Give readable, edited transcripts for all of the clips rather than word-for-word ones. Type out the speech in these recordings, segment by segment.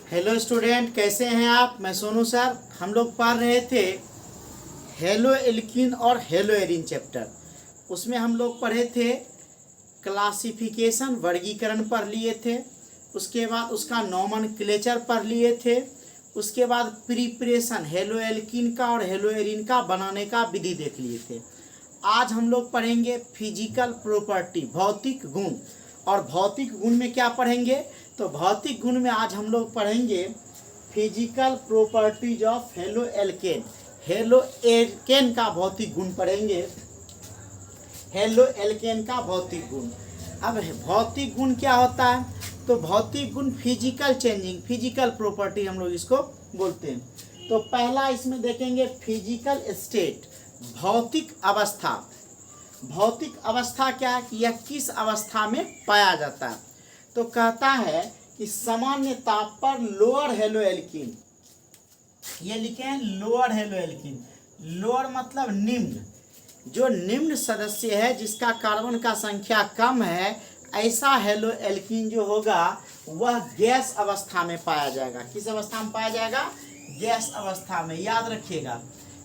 Hello student, कैसे हैं आप। मैं सोनू सर। हम लोग पढ़ रहे थे हेलो एल्कीन और हेलो एरीन चैप्टर। उसमें हम लोग पढ़े थे क्लासिफिकेशन, वर्गीकरण पढ़ लिए थे। उसके बाद उसका नोमेनक्लेचर पढ़ लिए थे। उसके बाद प्रिपरेशन हेलो एल्कीन का और हेलो एरीन का बनाने का विधि देख लिए थे। आज हम लोग पढ़ेंगे फिजिकल प्रॉपर्टी, भौतिक गुण। और भौतिक गुण में क्या पढ़ेंगे, तो भौतिक गुण में आज हम लोग पढ़ेंगे physical properties of halo alkane. Hello alkane का भौतिक गुण पढ़ेंगे, हेलो एल्केन का भौतिक गुण। अब भौतिक गुण क्या होता है, तो भौतिक गुण फिजिकल चेंजिंग, फिजिकल प्रॉपर्टी हम लोग इसको बोलते हैं। तो पहला इसमें देखेंगे फिजिकल स्टेट, भौतिक अवस्था। भौतिक अवस्था क्या है कि यह किस अवस्था में पाया जाता है, तो कहता है कि सामान्य ताप पर लोअर हेलो एल्कीन, ये लिखे हैं लोअर हेलो एल्कीन। लोअर मतलब निम्न, जो निम्न सदस्य है जिसका कार्बन का संख्या कम है, ऐसा हेलो एल्कीन जो होगा वह गैस अवस्था में पाया जाएगा। किस अवस्था में पाया जाएगा, गैस अवस्था में। याद रखिएगा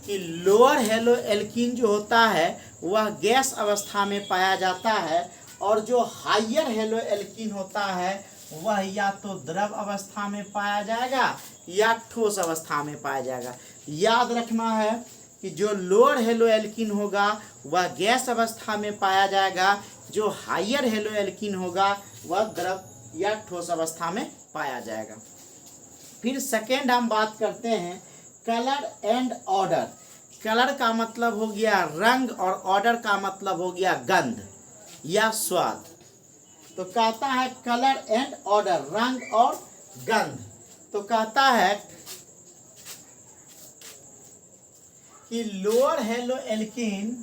कि लोअर हेलो एल्कीन जो होता है वह गैस अवस्था में पाया जाता है, और जो हायर हेलो एल्कीन होता है वह या तो द्रव अवस्था में पाया जाएगा या ठोस अवस्था में पाया जाएगा। याद रखना है कि जो लोअर हेलो एल्कीन होगा वह गैस अवस्था में पाया जाएगा, जो हायर हेलो एल्कीन होगा वह द्रव या ठोस अवस्था में पाया जाएगा। फिर सेकेंड हम बात करते हैं कलर एंड ऑर्डर। कलर का मतलब हो गया रंग और ऑर्डर का मतलब हो गया गंध या स्वाद। तो कहता है कलर एंड ऑर्डर, रंग और गंध। तो कहता है कि लोअर हेलो एल्कीन,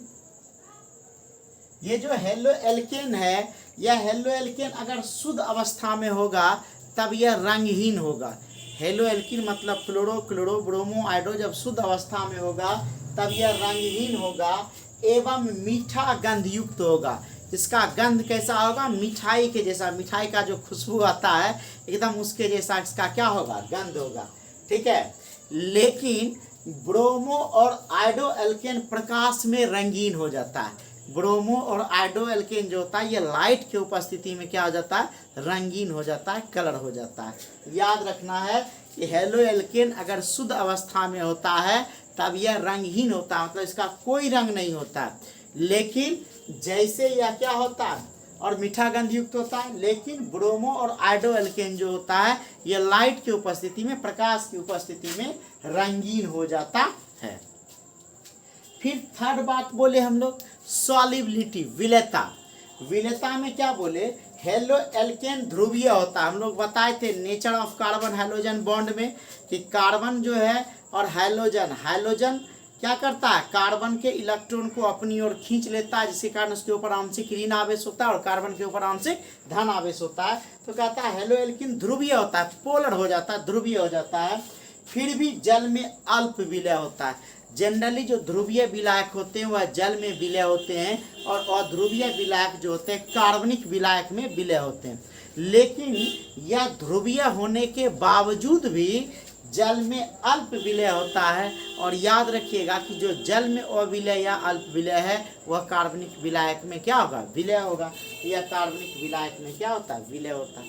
ये जो हेलो एल्केन है, यह हेलो एल्केन अगर शुद्ध अवस्था में होगा तब यह रंगहीन होगा। हेलो एल्कीन मतलब फ्लोरो, क्लोरो, ब्रोमो, आयोडो जब शुद्ध अवस्था में होगा तब यह रंगहीन होगा एवं मीठा गंध युक्त होगा। इसका गंध कैसा होगा, मिठाई के जैसा, मिठाई का जो खुशबू आता है एकदम उसके जैसा इसका क्या होगा, गंध होगा। ठीक है। लेकिन ब्रोमो और आयोडो एल्केन प्रकाश में रंगीन हो जाता है। ब्रोमो और आयोडो एल्केन जो होता है ये लाइट की उपस्थिति में क्या हो जाता है, रंगीन हो जाता है, कलर हो जाता है। याद रखना है कि हेलो एल्केन अगर शुद्ध अवस्था में होता है तब यह रंगहीन होता है, मतलब इसका कोई रंग नहीं होता है। लेकिन जैसे यह क्या होता है और मीठा गंध युक्त होता है, लेकिन ब्रोमो और आयोडो एल्केन जो होता है यह लाइट की उपस्थिति में, प्रकाश की उपस्थिति में रंगीन हो जाता है। फिर थर्ड बात बोले हम लोग सॉल्युबिलिटी, विलेयता। विलेयता में क्या बोले, हेलो एल्केन ध्रुवीय होता है। हम लोग बताए थे nature of carbon hydrogen bond में कि कार्बन जो है और हाइड्रोजन, हाइड्रोजन क्या करता है, कार्बन के इलेक्ट्रॉन को अपनी ओर खींच लेता है, जिसके कारण उसके ऊपर आंशिक ऋण आवेश होता है और कार्बन के ऊपर आंशिक धन आवेश होता है। तो कहता है हेलो एल्कीन ध्रुवीय होता है, पोलर हो जाता है, ध्रुवीय हो जाता है। फिर भी जल में अल्प विलय होता है। जनरली जो ध्रुवीय विलायक होते हैं वह जल में विलय होते हैं, और अध्रुवीय विलायक जो होते हैं कार्बनिक विलायक में विलय होते हैं। लेकिन यह ध्रुवीय होने के बावजूद भी जल में अल्प विलय होता है। और याद रखिएगा कि जो जल में अविलय या अल्प विलय है वह कार्बनिक विलायक में क्या होगा, विलय होगा। यह कार्बनिक विलायक में क्या होता है, विलय होता है।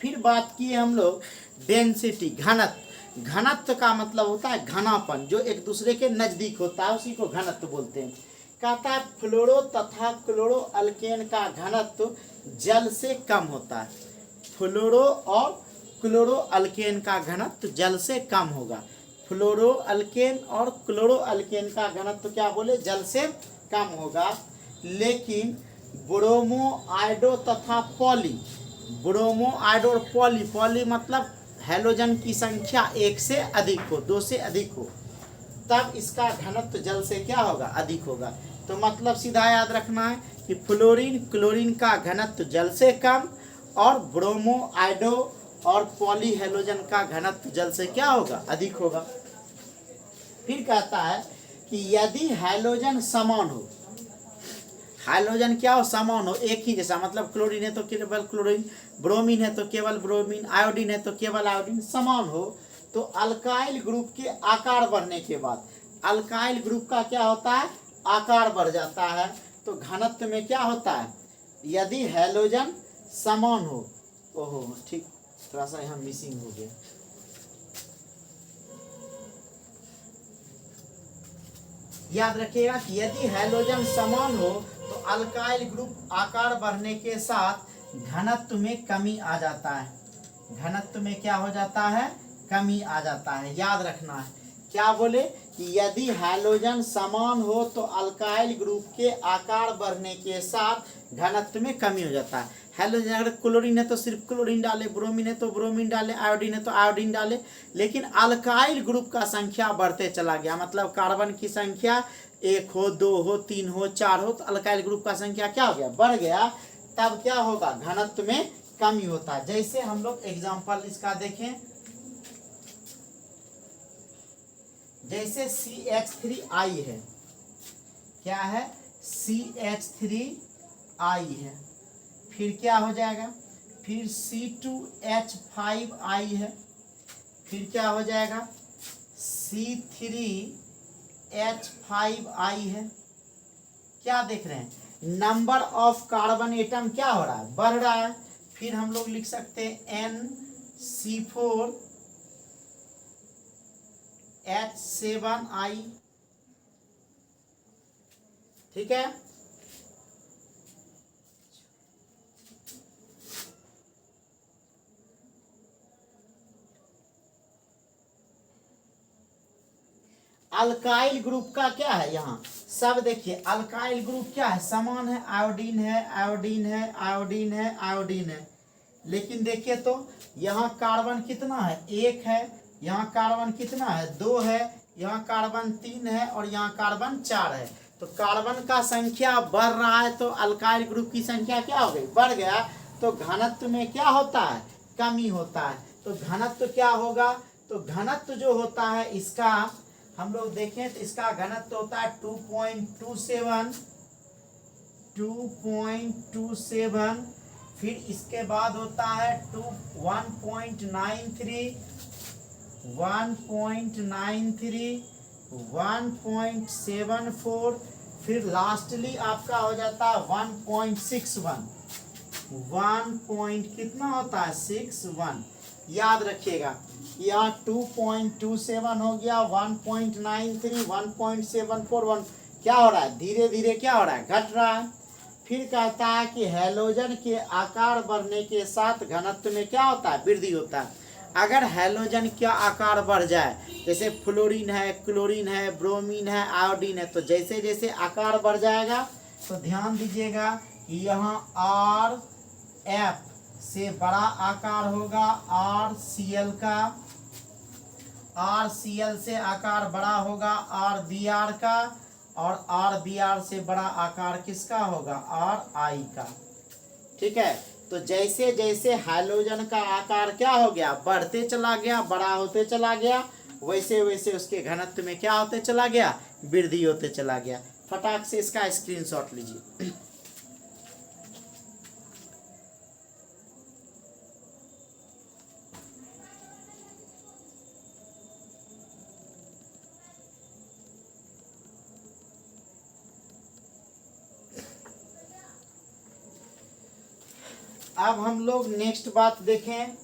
फिर बात किए हम लोग डेंसिटी, घनत्व। घनत्व का मतलब होता है घनापन, जो एक दूसरे के नजदीक होता है उसी को घनत्व बोलते हैं। कहता है फ्लोरो तथा क्लोरो अल्केन का घनत्व जल से कम होता है। फ्लोरो और क्लोरो अल्केन का घनत्व जल से कम होगा। फ्लोरो अल्केन और क्लोरो अल्केन का घनत्व क्या बोले, जल से कम होगा। लेकिन ब्रोमो, आयोडो तथा पॉली, ब्रोमो, आयोडो और पॉली, पॉली मतलब हैलोजन की संख्या एक से अधिक हो, दो से अधिक हो, तब इसका घनत्व जल से क्या होगा, अधिक होगा। तो मतलब सीधा याद रखना है कि फ्लोरीन, क्लोरीन का घनत्व जल से कम, और ब्रोमो, आयोडो और पॉली हैलोजन का घनत्व जल से क्या होगा, अधिक होगा। फिर कहता है कि यदि हैलोजन समान हो, हाइड्रोजन क्या हो, समान हो, एक ही जैसा, मतलब क्लोरीन है तो केवल क्लोरीन, ब्रोमीन है तो केवल ब्रोमीन, आयोडीन है तो केवल आयोडीन, समान हो। तो अल्काइल ग्रुप के आकार बढ़ने के बाद अल्काइल ग्रुप का क्या होता है, आकार बढ़ जाता है। तो घनत्व में क्या होता है, यदि हैलोजन समान हो, ओहो ठीक, थोड़ा सा यहाँ मिसिंग हो गया। याद रखिएगा कि यदि हैलोजन समान हो तो अल्काइल ग्रुप आकार बढ़ने के साथ घनत्व में कमी आ जाता है। घनत्व में क्या हो जाता है, कमी आ जाता है। याद रखना है, क्या बोले कि यदि हैलोजन समान हो तो अल्काइल ग्रुप के आकार बढ़ने के साथ घनत्व में कमी हो जाता है। हैलोजन अगर क्लोरीन है तो सिर्फ क्लोरीन डाले, ब्रोमीन है तो ब्रोमीन डाले, आयोडीन है तो आयोडीन डाले। लेकिन अल्काइल ग्रुप का संख्या बढ़ते चला गया, मतलब कार्बन की संख्या 1 हो, 2 हो, 3 हो, 4 हो, तो अल्काइल ग्रुप का संख्या क्या हो गया, बढ़ गया। तब क्या होगा, घनत्व में कमी होता है। जैसे हम लोग एग्जाम्पल इसका देखें, जैसे CH3I है, क्या है, CH3I है, फिर क्या हो जाएगा, फिर C2H5I है, फिर क्या हो जाएगा, C3H5I है। क्या देख रहे हैं, नंबर ऑफ कार्बन एटम क्या हो रहा है, बढ़ रहा है। फिर हम लोग लिख सकते हैं NC4H7I, ठीक है। अल्काइल ग्रुप का क्या है, यहाँ सब देखिए, अल्काइल ग्रुप क्या है, समान है, आयोडीन है, आयोडीन है, आयोडीन है, आयोडीन है। लेकिन देखिए तो यहाँ कार्बन कितना है, 1 है, यहाँ कार्बन कितना है, 2 है, यहाँ कार्बन 3 है, और यहाँ कार्बन 4 है। तो कार्बन का संख्या बढ़ रहा है तो अल्काइल ग्रुप की संख्या क्या हो गई, बढ़ गया। तो घनत्व में क्या होता है, कमी होता है। तो घनत्व क्या होगा, तो घनत्व जो होता है इसका हम लोग देखें तो इसका घनत्व होता है 2.27, फिर इसके बाद होता है 1.93, 1.74, फिर लास्टली आपका हो जाता है 1.61, 1 कितना होता है, 61। याद रखिएगा, यहाँ 2.27 हो गया, 1.93, 1.74, 1 क्या हो रहा है, धीरे धीरे क्या हो रहा है, घट रहा है। फिर कहता है कि हैलोजन के आकार बढ़ने के साथ घनत्व में क्या होता है, वृद्धि होता है। अगर हैलोजन का आकार बढ़ जाए, जैसे फ्लोरीन है, क्लोरीन है, ब्रोमीन है, आयोडीन है, तो जैसे जैसे आकार बढ़ जाएगा तो ध्यान दीजिएगा कि यहाँ RF से बड़ा आकार होगा, RCl का, RCl से आकार बड़ा होगा RBr का, और RBr से बड़ा आकार किसका होगा, RI का, ठीक है। तो जैसे जैसे हैलोजन का आकार क्या हो गया, बढ़ते चला गया, बड़ा होते चला गया, वैसे वैसे उसके घनत्व में क्या होते चला गया, वृद्धि होते चला गया। फटाक से इसका स्क्रीनशॉट लीजिए। अब हम लोग नेक्स्ट बात देखें,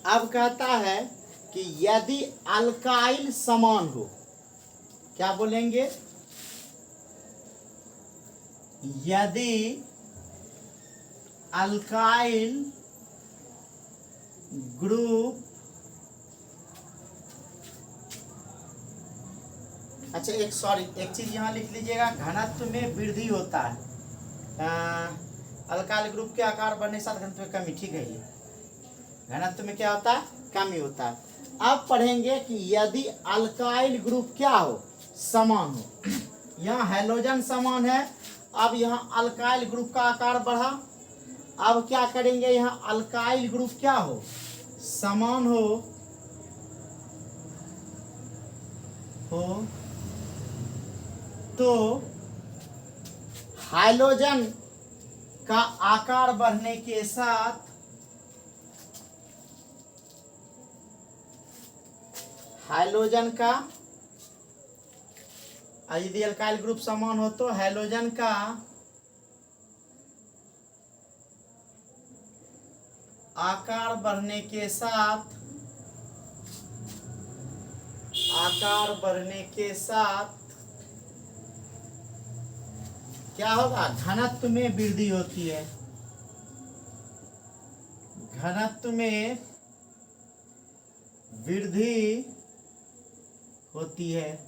अब कहता है कि यदि अल्काइल समान हो, क्या बोलेंगे, यदि अल्काइल ग्रुप, अच्छा एक चीज यहाँ लिख लीजिएगा, घनत्व में वृद्धि होता है, अल्काइल ग्रुप के आकार बढ़ने के साथ घनत्व में कमी, ठीक है, ये घनत्व में क्या होता है, कमी होता है। अब पढ़ेंगे कि यदि अल्काइल ग्रुप क्या हो, समान हो, यहाँ हैलोजन समान है, अब यहाँ अल्काइल ग्रुप का आकार बढ़ा, अब क्या करेंगे, यहाँ अल्काइल ग्रुप क्या हो, समान हो तो हाइड्रोजन का आकार बढ़ने के साथ हाइड्रोजन का, यदि अल्काइल ग्रुप समान हो तो हाइड्रोजन का आकार बढ़ने के साथ क्या होगा, घनत्व में वृद्धि होती है, घनत्व में वृद्धि होती है।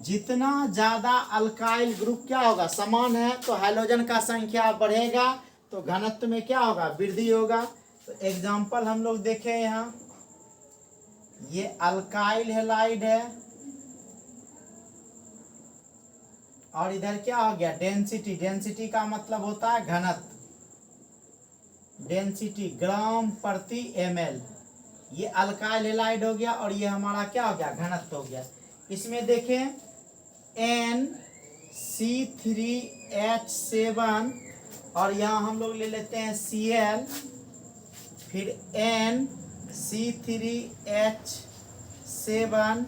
जितना ज्यादा अल्काइल ग्रुप क्या होगा, समान है, तो हाइड्रोजन का संख्या बढ़ेगा तो घनत्व में क्या होगा, वृद्धि होगा। तो एग्जांपल हम लोग देखें, यहाँ ये अल्काइल हैलाइड है और इधर क्या हो गया, डेंसिटी, डेंसिटी का मतलब होता है घनत्व, डेंसिटी ग्राम प्रति ml, ये अल्काइल हैलाइड हो गया और ये हमारा क्या हो गया, घनत्व हो गया। इसमें देखें NC3H7 और यहाँ हम लोग ले लेते हैं Cl, फिर NC3H7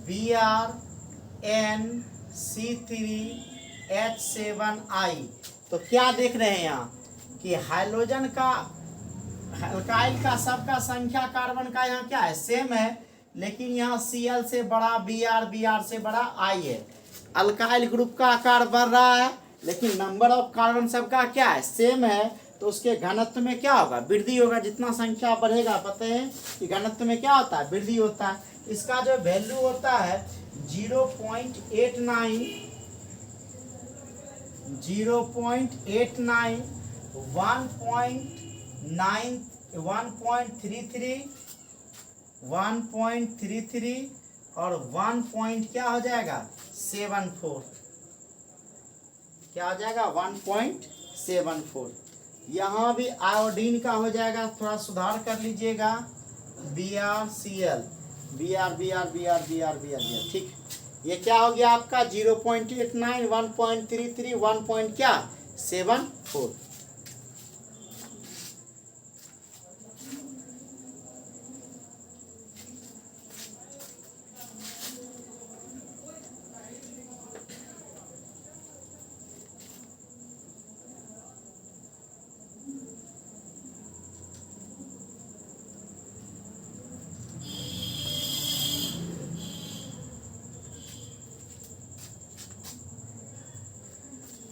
Br NC3H7I। तो क्या देख रहे हैं यहाँ कि हाइड्रोजन का, अल्काइल का सबका संख्या कार्बन का यहाँ क्या है, सेम है, लेकिन यहाँ Cl से बड़ा Br से बड़ा I है। अल्काइल ग्रुप का आकार बढ़ रहा है लेकिन नंबर ऑफ कार्बन सबका क्या है, सेम है, तो उसके घनत्व में क्या होगा, वृद्धि होगा। जितना संख्या बढ़ेगा, पता है कि घनत्व में क्या होता है, वृद्धि होता है। इसका जो वैल्यू होता है 0.89 1.33 और 1 पॉइंट क्या हो जाएगा, 74, क्या हो जाएगा, 1.74। यहाँ भी आयोडीन का हो जाएगा, थोड़ा सुधार कर लीजिएगा, BrCl, Br, ठीक। ये क्या हो गया आपका 0.89, 1.33, 1 पॉइंट क्या 74।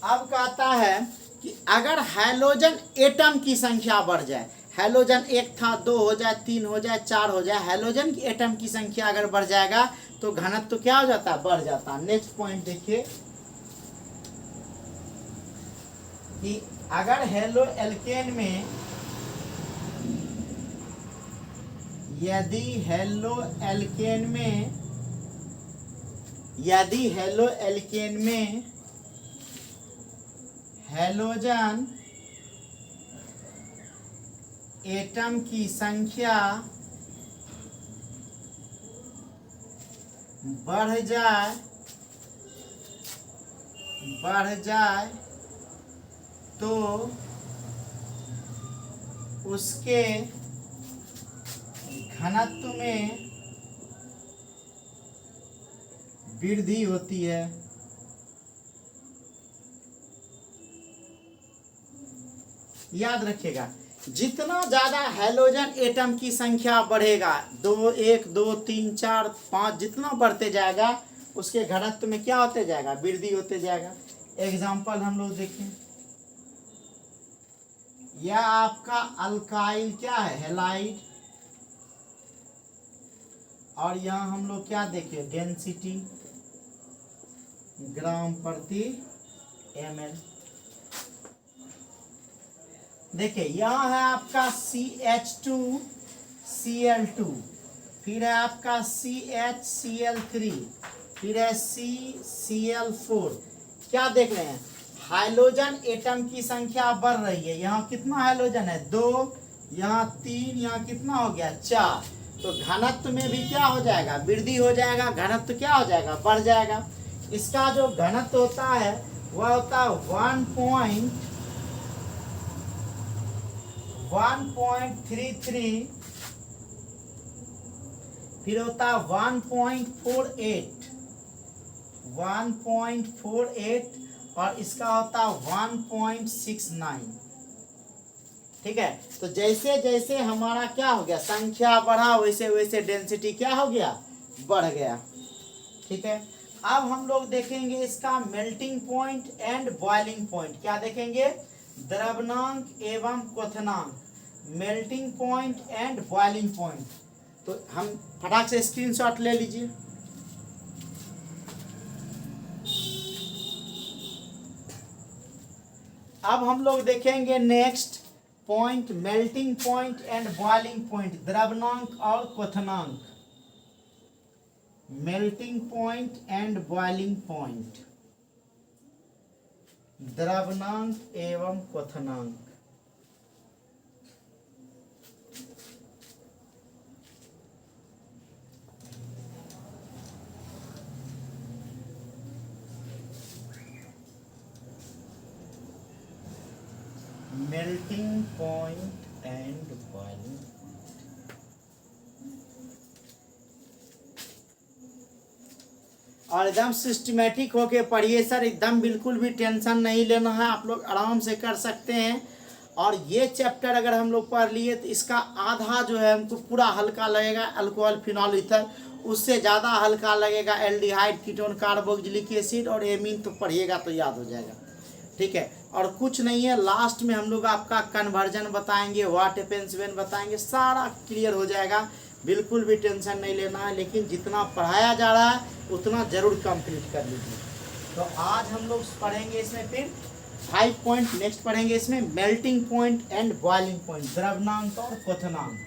अब कहता है कि अगर हैलोजन एटम की संख्या बढ़ जाए, हैलोजन 1 था 2 हो जाए, 3 हो जाए, 4 हो जाए, हैलोजन की एटम की संख्या अगर बढ़ जाएगा तो घनत्व तो क्या हो जाता है, बढ़ जाता है। नेक्स्ट पॉइंट देखिए कि अगर हेलो एल्केन में, यदि हेलो एल्केन में हैलोजन एटम की संख्या बढ़ जाए तो उसके घनत्व में वृद्धि होती है। याद रखिएगा जितना ज्यादा हैलोजन एटम की संख्या बढ़ेगा, 2 1 2 3 4 5 जितना बढ़ते जाएगा उसके घनत्व में क्या होते जाएगा, वृद्धि होते जाएगा। एग्जाम्पल हम लोग देखें, यह आपका अल्काइल क्या है, हैलाइड, और यहाँ हम लोग क्या देखें, डेंसिटी ग्राम प्रति ml। देखिए यहाँ है आपका CH2Cl2, फिर है आपका CHCl3, फिर है CCl4। क्या देख रहे हैं, हाइड्रोजन एटम की संख्या बढ़ रही है। यहाँ कितना हाइड्रोजन है, 2, यहाँ 3, यहाँ कितना हो गया, 4। तो घनत्व में भी क्या हो जाएगा, वृद्धि हो जाएगा, घनत्व क्या हो जाएगा, बढ़ जाएगा। इसका जो घनत्व होता है वह होता है 1.33, फिर होता है 1.48, और इसका होता है 1.69। ठीक है, तो जैसे जैसे हमारा क्या हो गया, संख्या बढ़ा, वैसे वैसे डेंसिटी क्या हो गया, बढ़ गया। ठीक है, अब हम लोग देखेंगे इसका melting point and boiling point. क्या देखेंगे, द्रवनांक एवं क्वथनांक, melting point and boiling point. तो हम फटाक से स्क्रीनशॉट ले लीजिए। अब हम लोग देखेंगे next point, melting point and boiling point, द्रवनांक और क्वथनांक। Melting point and boiling point, द्रवनांक एवं क्वथनांक। Melting point and boiling. और एकदम सिस्टमेटिक होके पढ़िए सर, एकदम बिल्कुल भी टेंशन नहीं लेना है, आप लोग आराम से कर सकते हैं। और ये चैप्टर अगर हम लोग पढ़ लिए तो इसका आधा जो है हमको पूरा हल्का लगेगा, अल्कोहल फिनॉल ईथर, उससे ज़्यादा हल्का लगेगा एल्डिहाइड कीटोन कार्बोक्सिलिक एसिड और एमीन। तो पढ़िएगा तो याद हो जाएगा। ठीक है, और कुछ नहीं है, लास्ट में हम लोग आपका कन्वर्जन बताएंगे, व्हाट हैपेंस व्हेन बताएंगे, सारा क्लियर हो जाएगा। बिल्कुल भी टेंशन नहीं लेना है, लेकिन जितना पढ़ाया जा रहा है उतना जरूर कंप्लीट कर लीजिए। तो आज हम लोग पढ़ेंगे इसमें फिर 5 पॉइंट, नेक्स्ट पढ़ेंगे इसमें melting point and boiling point, द्रवनांक और क्वथनांक।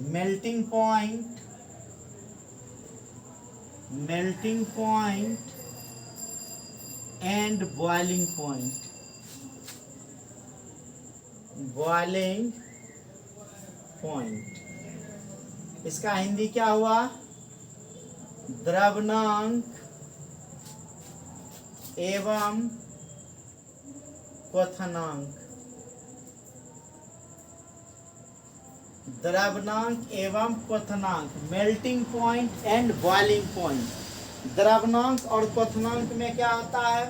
Melting point and boiling point, boiling point, इसका हिंदी क्या हुआ, द्रवनांक एवं क्वथनांक, द्रवनांक एवं क्वथनांक, melting point and boiling point. द्रवनांक और क्वथनांक में क्या होता है,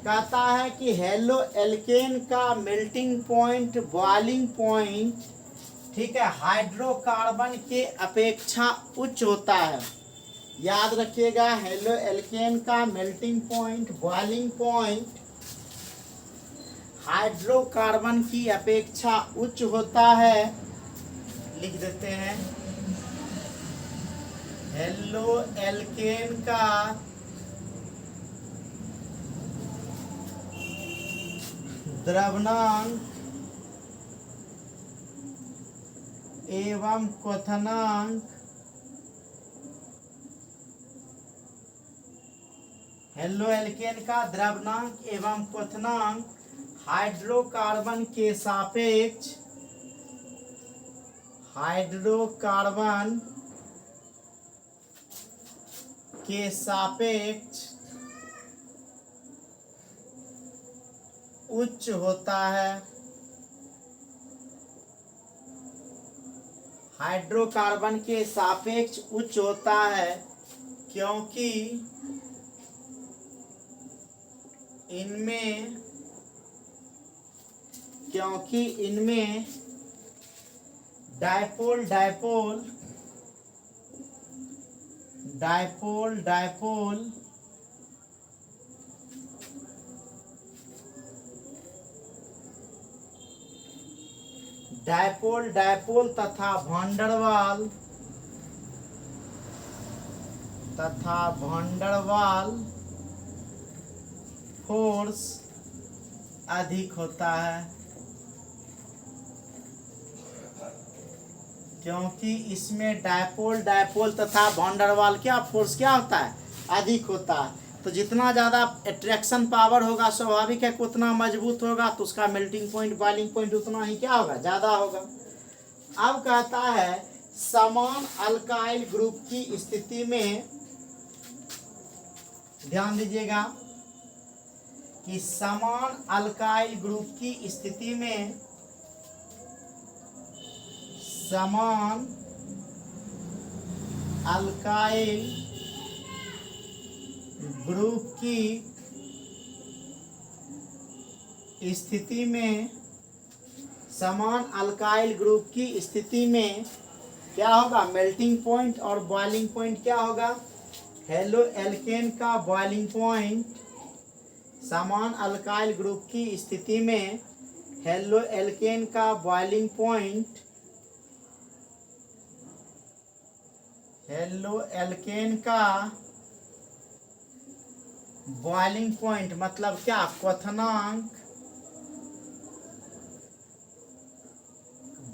कहता है कि हेलो एल्केन का मेल्टिंग पॉइंट, बॉइलिंग पॉइंट, ठीक है, हाइड्रोकार्बन के अपेक्षा उच्च होता है। याद रखिएगा, हेलो एल्केन का melting point, boiling point hydrocarbon की अपेक्षा उच्च होता है। लिख देते हैं, हेलो एल्केन का द्रवनांक एवं क्वथनांक, हेलो एल्केन का द्रवनांक एवं क्वथनांक हाइड्रोकार्बन के सापेक्ष, हाइड्रोकार्बन के सापेक्ष उच्च होता है। हाइड्रोकार्बन के सापेक्ष उच्च होता है क्योंकि इनमें क्योंकि इनमें dipole dipole dipole dipole dipole dipole तथा वंडरवाल फोर्स अधिक होता है, क्योंकि इसमें डायपोल डायपोल तथा वंडरवाल क्या फोर्स क्या होता है, अधिक होता है। तो जितना ज़्यादा अट्रैक्शन पावर होगा स्वाभाविक है कि उतना मजबूत होगा, तो उसका मेल्टिंग पॉइंट बॉइलिंग पॉइंट उतना ही क्या होगा, ज़्यादा होगा। अब कहता है समान अल्काइल ग्रुप की स्थिति में, ध्यान दीजिएगा कि समान अल्काइल ग्रुप की स्थिति में समान अल्काइल ग्रुप की स्थिति में समान अल्काइल ग्रुप की स्थिति में क्या होगा, मेल्टिंग पॉइंट और बॉइलिंग पॉइंट क्या होगा, हेलो एल्केन का बॉइलिंग पॉइंट, समान अल्काइल ग्रुप की स्थिति में हेलो एल्केन का बॉइलिंग पॉइंट, हेलो एल्केन का बॉइलिंग पॉइंट मतलब क्या, क्वथनांक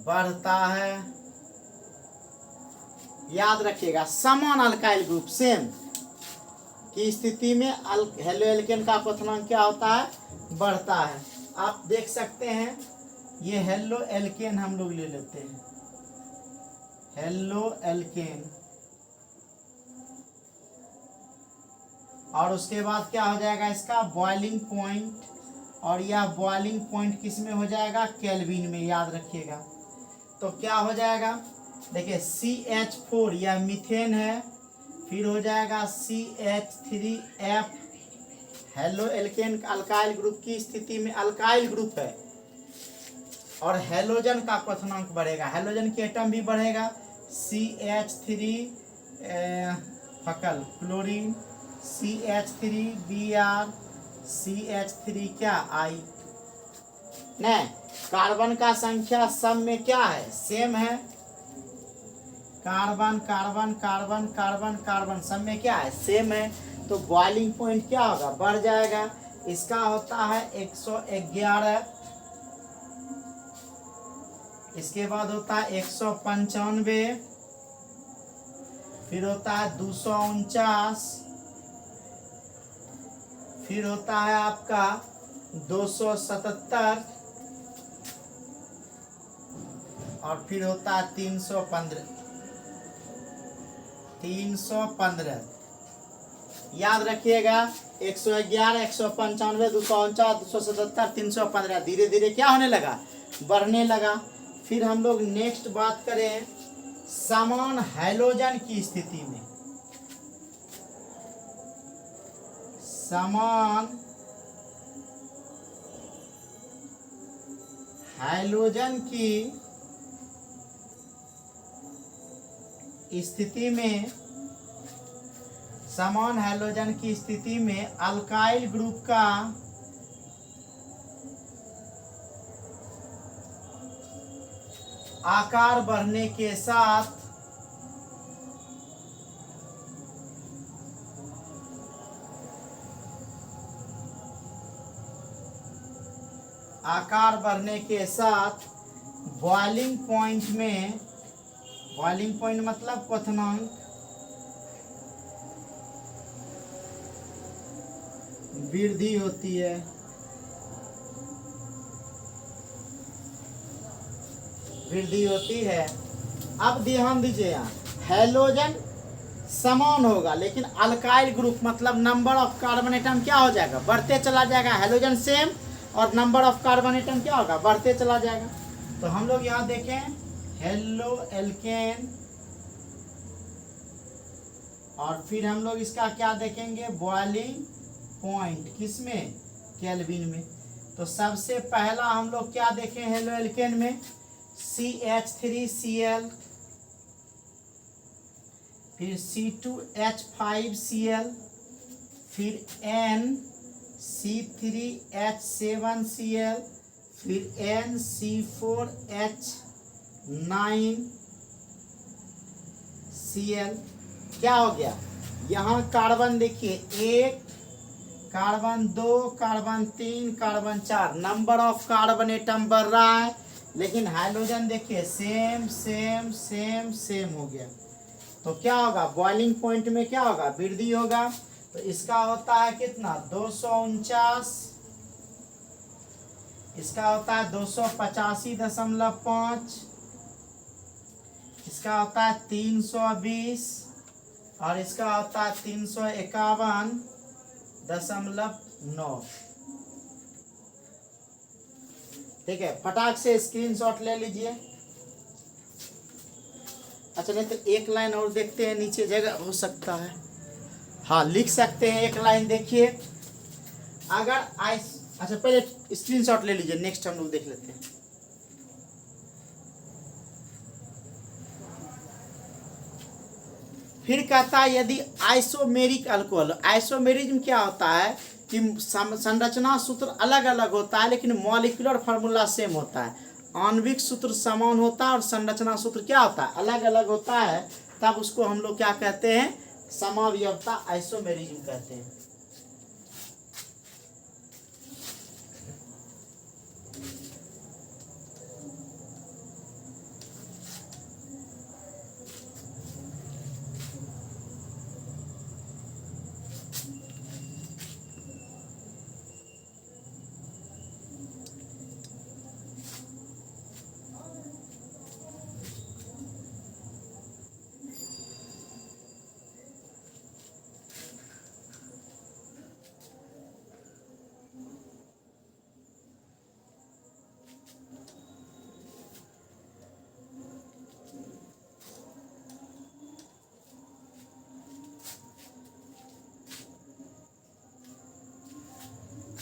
बढ़ता है। याद रखिएगा समान अल्काइल ग्रुप सेम की स्थिति में हेलो एल्केन का क्वथनांक क्या होता है, बढ़ता है। आप देख सकते हैं ये हेलो एल्केन हम लोग ले लेते हैं, हेलो एल्केन, और उसके बाद क्या हो जाएगा इसका बॉइलिंग पॉइंट, और यह बॉइलिंग पॉइंट किस में हो जाएगा, केल्विन में, याद रखिएगा। तो क्या हो जाएगा, देखिए CH4 यह मीथेन है, फिर हो जाएगा CH3F, halo alkane alkyl group की स्थिति में अल्काइल ग्रुप है और हेलोजन का क्वथनांक बढ़ेगा, हेलोजन की एटम भी बढ़ेगा, CH3 फकल क्लोरीन, CH3Br, CH3 क्या I, नहीं कार्बन का संख्या सब में क्या है, सेम है, carbon carbon carbon carbon carbon सब में क्या है, सेम है। तो बॉइलिंग पॉइंट क्या होगा, बढ़ जाएगा। इसका होता है 111, इसके बाद होता है 195, फिर होता है 249, फिर होता है आपका 277 और फिर होता है 315। याद रखिएगा 111, 195, 249, 277, 315 धीरे धीरे क्या होने लगा, बढ़ने लगा। फिर हम लोग नेक्स्ट बात करें समान हैलोजन की स्थिति में, समान हैलोजन की स्थिति में, समान हैलोजन की स्थिति में अल्काइल ग्रुप का आकार बढ़ने के साथ बॉइलिंग पॉइंट में, बॉइलिंग पॉइंट मतलब क्वथनांक, वृद्धि होती है, वृद्धि होती है। अब ध्यान दीजिए यहाँ हैलोजन समान होगा लेकिन अल्काइल ग्रुप मतलब नंबर ऑफ कार्बन एटम क्या हो जाएगा, बढ़ते चला जाएगा। हैलोजन सेम और नंबर ऑफ कार्बन एटम क्या होगा, बढ़ते चला जाएगा। तो हम लोग यहाँ देखें हेलो एल्केन और फिर हम लोग इसका क्या देखेंगे, बॉइलिंग पॉइंट किसमें, केल्विन में। तो सबसे पहला हम लोग क्या देखें हेलो एल्केन में, CH3Cl, फिर C2H5Cl, फिर NC3H7Cl, फिर NC4H9Cl। क्या हो गया, यहाँ कार्बन देखिए 1, carbon 2, carbon 3, carbon 4, number of carbon atom बढ़ रहा है, लेकिन हाइड्रोजन देखिए सेम सेम सेम सेम हो गया। तो क्या होगा, बॉइलिंग पॉइंट में क्या होगा, वृद्धि होगा। तो इसका होता है कितना 249, इसका होता है 285.5, इसका होता है 320 और इसका होता है 351.9। ठीक है, फटाक से स्क्रीनशॉट ले लीजिए। अच्छा नहीं तो एक लाइन और देखते हैं, नीचे जगह हो सकता है, हाँ लिख सकते हैं एक लाइन। देखिए अगर अच्छा पहले स्क्रीनशॉट ले लीजिए, नेक्स्ट हम लोग देख लेते हैं। फिर कहता है यदि आइसोमेरिक अल्कोहल, आइसोमेरिज्म क्या होता है कि संरचना सूत्र अलग अलग होता है लेकिन मॉलिक्यूलर फार्मूला सेम होता है, आणविक सूत्र समान होता है और संरचना सूत्र क्या होता है अलग अलग होता है, तब उसको हम लोग क्या कहते हैं, समावयवता आइसोमेरिज्म कहते हैं।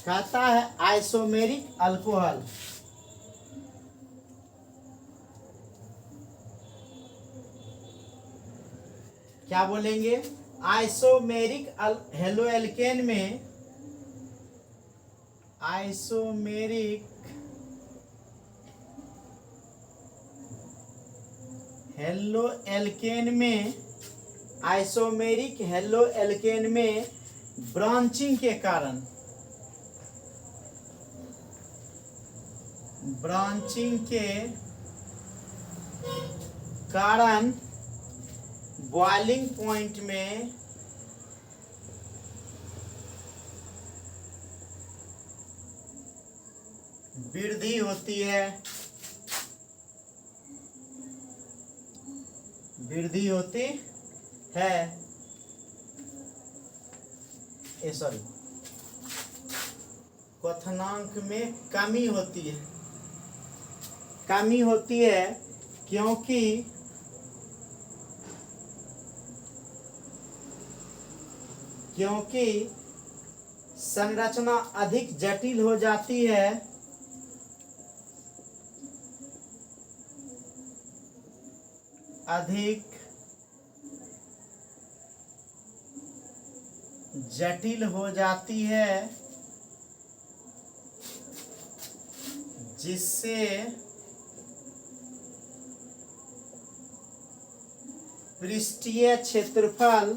कहता है आइसोमेरिक अल्कोहल, क्या बोलेंगे, आइसोमेरिक हेलो एल्केन में, आइसोमेरिक हेलो एल्केन में, आइसोमेरिक हेलो एल्केन में ब्रांचिंग के कारण, ब्रांचिंग के कारण बॉइलिंग पॉइंट में वृद्धि होती है, वृद्धि होती है, सॉरी क्वथनांक में कमी होती है, कमी होती है क्योंकि संरचना अधिक जटिल हो जाती है, अधिक जटिल हो जाती है, जिससे पृष्ठीय क्षेत्रफल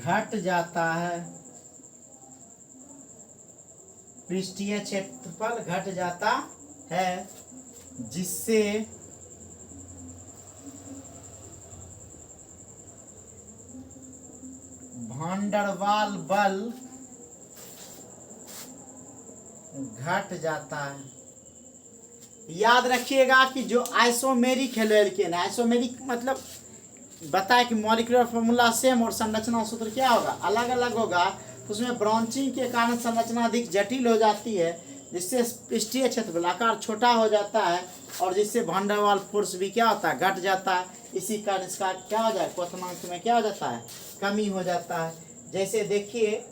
घट जाता है, पृष्ठीय क्षेत्रफल घट जाता है, जिससे वान डेर वाल बल घट जाता है। याद रखिएगा कि जो आइसोमेरिक हेलो एल्केन, आइसोमेरिक मतलब बताए कि मॉलिक्यूलर फॉर्मूला सेम और संरचना सूत्र क्या होगा अलग अलग होगा, उसमें ब्रांचिंग के कारण संरचना अधिक जटिल हो जाती है, जिससे पृष्ठीय क्षेत्रफल आकार छोटा हो जाता है और जिससे वान डेर वाल फोर्स भी क्या होता है घट जाता है। इसी कारण इसका क्या हो जाए, क्वथनांक में क्या हो जाता है, कमी हो जाता है। जैसे देखिए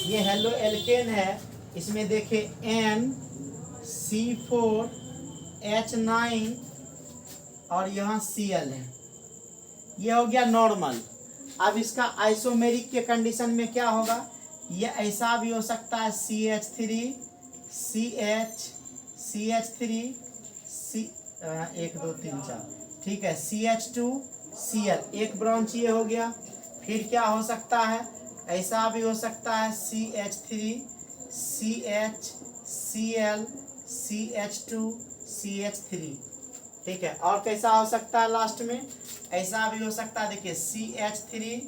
ये हेलो एल्केन है, इसमें देखिए NC4H9 और यहाँ Cl है, ये हो गया नॉर्मल। अब इसका आइसोमेरिक के कंडीशन में क्या होगा, ये ऐसा भी हो सकता है CH3 CH3 1 2 3 4, ठीक है, CH2 Cl, एक ब्रांच ये हो गया। फिर क्या हो सकता है, ऐसा भी हो सकता है CH3 CH Cl CH2 CH3, ठीक है। और कैसा हो सकता है लास्ट में, ऐसा भी हो सकता है, देखिए CH3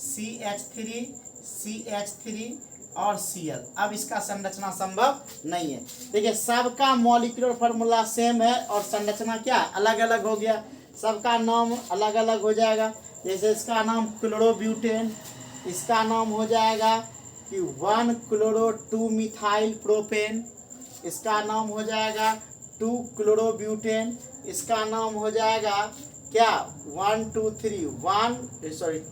CH3 CH3 और Cl। अब इसका संरचना संभव नहीं है। देखिए सबका मॉलिक्यूलर फार्मूला सेम है और संरचना क्या अलग अलग हो गया, सबका नाम अलग अलग हो जाएगा। जैसे इसका नाम क्लोरोब्यूटेन, इसका नाम हो जाएगा कि 1 क्लोरो 2 मिथाइल प्रोपेन, इसका नाम हो जाएगा 2 क्लोरोब्यूटेन, इसका नाम हो जाएगा क्या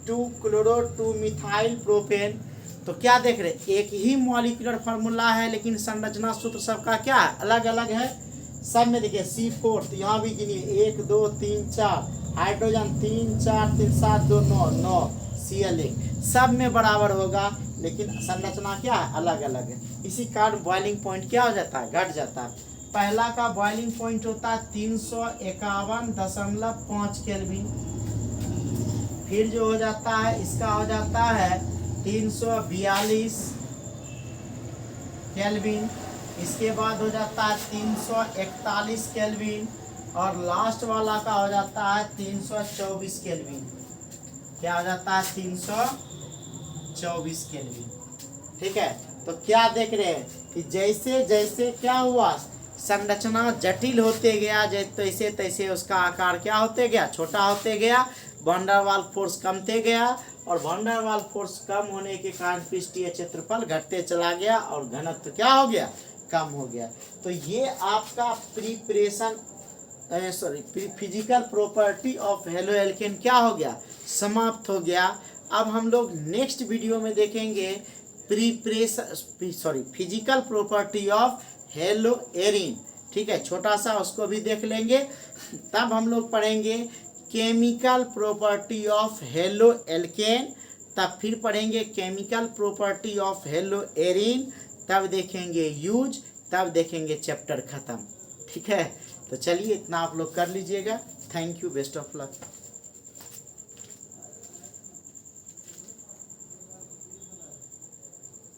2 क्लोरो 2 मिथाइल प्रोपेन। तो क्या देख रहे, एक ही मॉलिक्यूलर फार्मूला है लेकिन संरचना सूत्र सबका क्या है, अलग अलग है। सब में देखिए C4, तो यहाँ भी गिनिए 1 2 3 4, हाइड्रोजन 3 4 3 7 2 9 9, Cl1, सब में बराबर होगा लेकिन संरचना क्या है, अलग अलग है। इसी कारण बॉइलिंग पॉइंट क्या हो जाता है, घट जाता है। पहला का बॉइलिंग पॉइंट होता है 351.5 केल्विन, फिर जो हो जाता है इसका हो जाता है 342 केल्विन, इसके बाद हो जाता है 341 केल्विन और लास्ट वाला का हो जाता है 324 केल्विन। क्या हो जाता है, 324 केल्विन, ठीक है। तो क्या देख रहे हैं कि जैसे जैसे क्या हुआ, संरचना जटिल होते गया, तैसे तैसे उसका आकार क्या होते गया, छोटा होते गया, van der Waals force Kamte गया और वैन डर वाल्स फोर्स कम होने के कारण पृष्ठीय क्षेत्रफल घटते चला गया और घनत्व क्या हो गया, कम हो गया। तो ये आपका physical property of halo alkane क्या हो गया, समाप्त हो गया। अब हम लोग नेक्स्ट वीडियो में देखेंगे physical property of hello Erin, ठीक है, छोटा सा उसको भी देख लेंगे। तब हम लोग पढ़ेंगे chemical property of halo alkane, तब फिर पढ़ेंगे chemical property of hello Erin, तब देखेंगे यूज, तब देखेंगे चैप्टर खत्म, ठीक है। तो चलिए इतना आप लोग कर लीजिएगा। Thank you, best of luck.